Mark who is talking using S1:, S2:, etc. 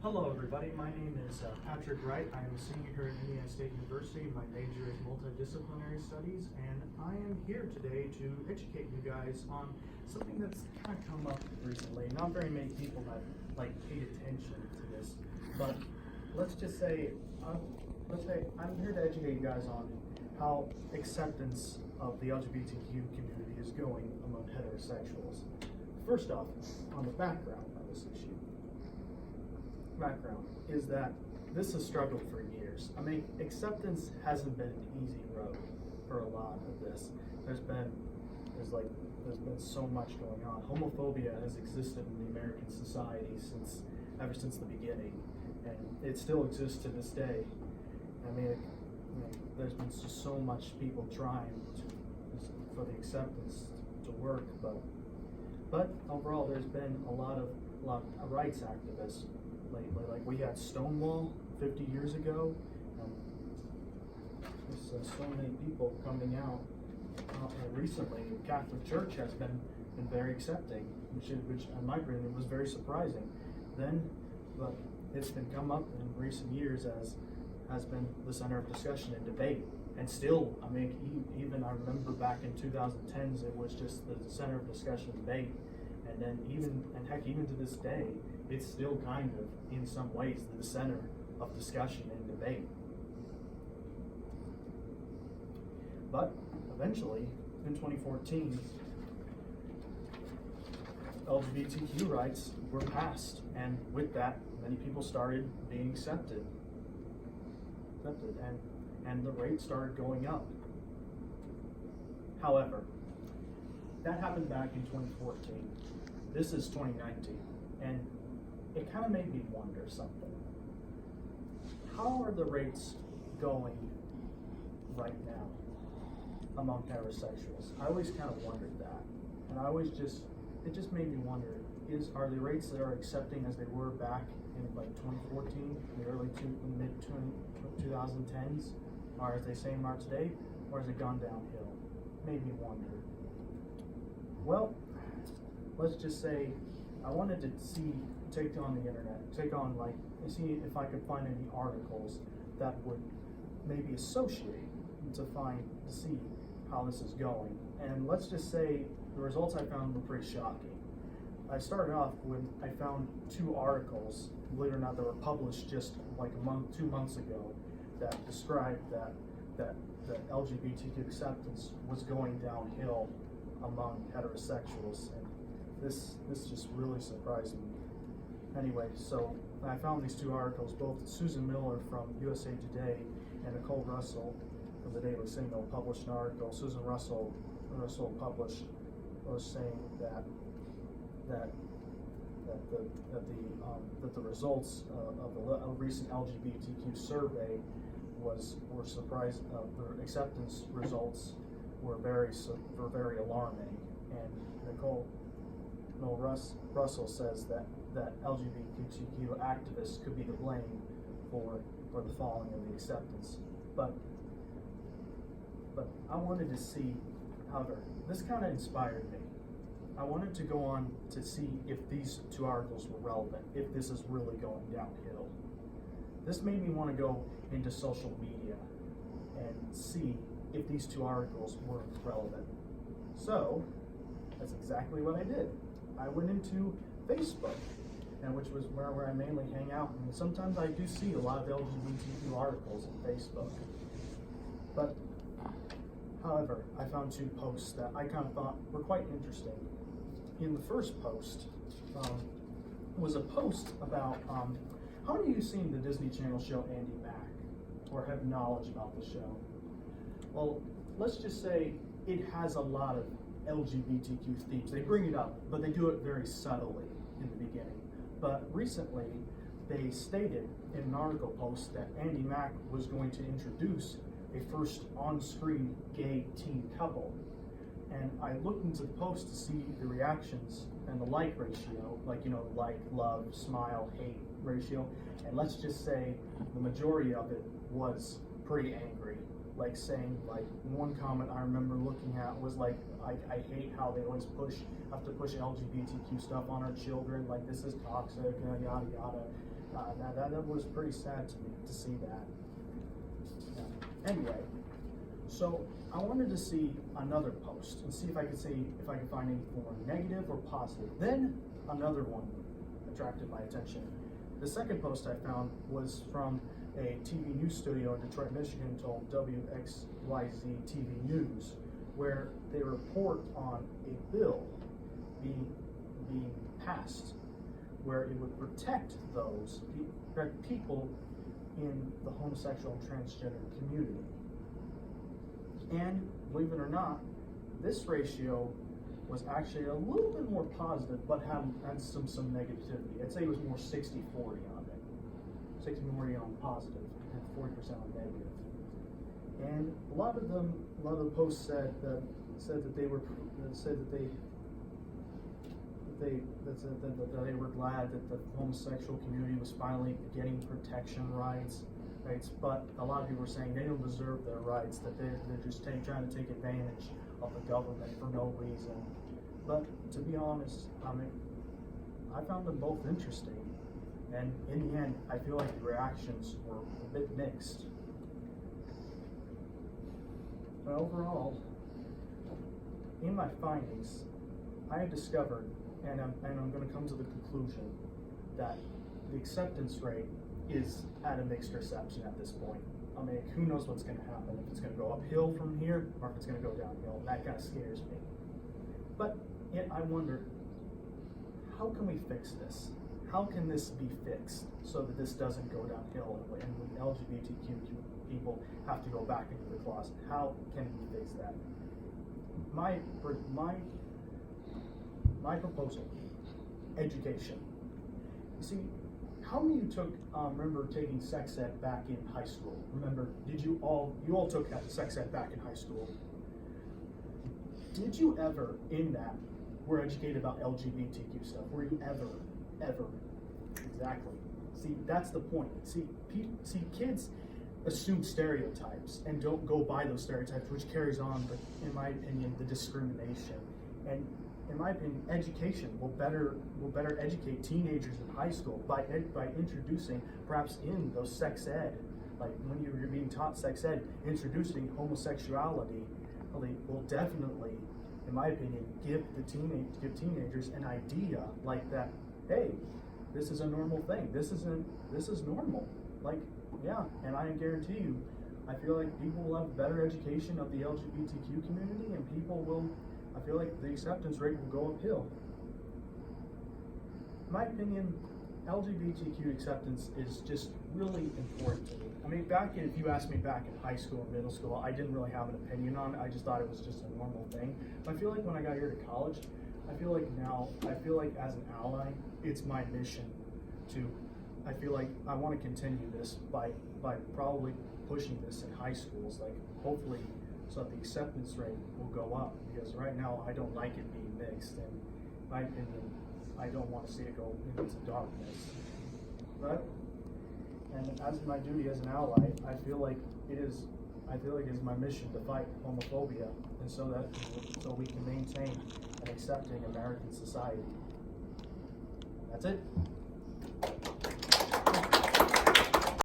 S1: Hello everybody, my name is Patrick Wright. I am a senior here at Indiana State University. My major is multidisciplinary studies, and I am here today to educate you guys on something that's kind of come up recently. Not very many people have paid attention to this, but let's say I'm here to educate you guys on how acceptance of the LGBTQ community is going among heterosexuals. First off, on the background of this issue. Background is that this has struggled for years. I mean, acceptance hasn't been an easy road for a lot of this. There's been so much going on. Homophobia has existed in the American society ever since the beginning, and it still exists to this day. I mean, there's been just so much people trying for the acceptance to work, but overall, there's been a lot of rights activists lately. Like we had Stonewall 50 years ago. There's so many people coming out recently. The Catholic Church has been very accepting, which in my opinion was very surprising. But it's been come up in recent years as has been the center of discussion and debate. And still, I mean, even I remember back in 2010s, it was just the center of discussion and debate. And then even to this day, it's still kind of, in some ways, the center of discussion and debate. But eventually, in 2014, LGBTQ rights were passed, and with that, many people started being accepted, and the rate started going up. However, that happened back in 2014. This is 2019, and it kind of made me wonder something. How are the rates going right now among heterosexuals? I always kind of wondered that, and it just made me wonder: are the rates that are accepting as they were back in 2014, the mid 2010s, are as they same are today, or has it gone downhill? Made me wonder. Well, let's just say I wanted to take on the internet, see if I could find any articles that would maybe associate to see how this is going. And let's just say the results I found were pretty shocking. I started off when I found 2 articles, believe it or not, that were published just like 2 months ago, that described that LGBTQ acceptance was going downhill among heterosexuals, and this just really surprised me. Anyway, so I found these 2 articles. Both Susan Miller from USA Today and Nicole Russell from the Daily Signal published an article. Susan Russell published was saying that the results of a recent LGBTQ survey were surprised. The acceptance results were very alarming, and Nicole Russell says that LGBTQ activists could be to blame for the falling of the acceptance. But I wanted to see, however, this kind of inspired me. I wanted to go on to see if these 2 articles were relevant, if this is really going downhill. This made me want to go into social media and see if these 2 articles were relevant. So that's exactly what I did. I went into Facebook, and which was where I mainly hang out, and sometimes I do see a lot of LGBTQ articles on Facebook. But however, I found 2 posts that I kind of thought were quite interesting. In the first post was a post about how many of you seen the Disney Channel show Andy Mack, or have knowledge about the show? Well, let's just say it has a lot of LGBTQ themes. They bring it up, but they do it very subtly in the beginning. But recently, they stated in an article post that Andy Mack was going to introduce a first on-screen gay teen couple. And I looked into the post to see the reactions and the like ratio, like, love, smile, hate ratio. And let's just say the majority of it was pretty angry. like saying, like, one comment I remember looking at was like, I hate how they always have to push LGBTQ stuff on our children, like this is toxic, yada yada. That was pretty sad to me to see that. Yeah. Anyway, so I wanted to see another post and see if I could find anything more negative or positive. Then another one attracted my attention. The second post I found was from a TV news studio in Detroit, Michigan, called WXYZ TV News, where they report on a bill being passed where it would protect people in the homosexual and transgender community. And believe it or not, this ratio was actually a little bit more positive, but had some negativity. I'd say it was more 60-40 on it. 60-40 on positive and 40% on negative. And a lot of the posts said that they were glad that the homosexual community was finally getting protection rights, but a lot of people were saying they don't deserve their rights, that they're just trying to take advantage of the government for no reason. But to be honest, I found them both interesting, and in the end, I feel like the reactions were a bit mixed. But overall, in my findings, I had discovered, and I'm going to come to the conclusion, that the acceptance rate is at a mixed reception at this point. I mean, who knows what's going to happen, if it's going to go uphill from here, or if it's going to go downhill. That kind of scares me. But yet I wonder, how can we fix this? How can this be fixed so that this doesn't go downhill and when LGBTQ people have to go back into the closet? How can we fix that? My proposal, education. You see, how many of you remember taking sex ed back in high school? Remember, you all took sex ed back in high school. Did you ever, in that, were educated about LGBTQ stuff? Were you ever? Exactly. See, that's the point. See, kids assume stereotypes and don't go by those stereotypes, which carries on, in my opinion, the discrimination. And in my opinion, education will better educate teenagers in high school by introducing, perhaps in those sex ed, like when you're being taught sex ed, introducing homosexuality will definitely, in my opinion, give teenagers an idea like that. Hey, this is a normal thing. This is normal. Like, yeah, and I guarantee you, I feel like people will have better education of the LGBTQ community, and I feel like the acceptance rate will go uphill. In my opinion, LGBTQ acceptance is just really important to me. I mean, if you asked me back in high school and middle school, I didn't really have an opinion on it. I just thought it was just a normal thing. But I feel like when I got here to college, I feel like as an ally, it's my mission I feel like I want to continue this by probably pushing this in high schools, like hopefully so that the acceptance rate will go up, because right now I don't like it being mixed, and in my opinion, I don't want to see it go into darkness. And as my duty as an ally, I feel like it is my mission to fight homophobia, and so we can maintain an accepting American society. That's it.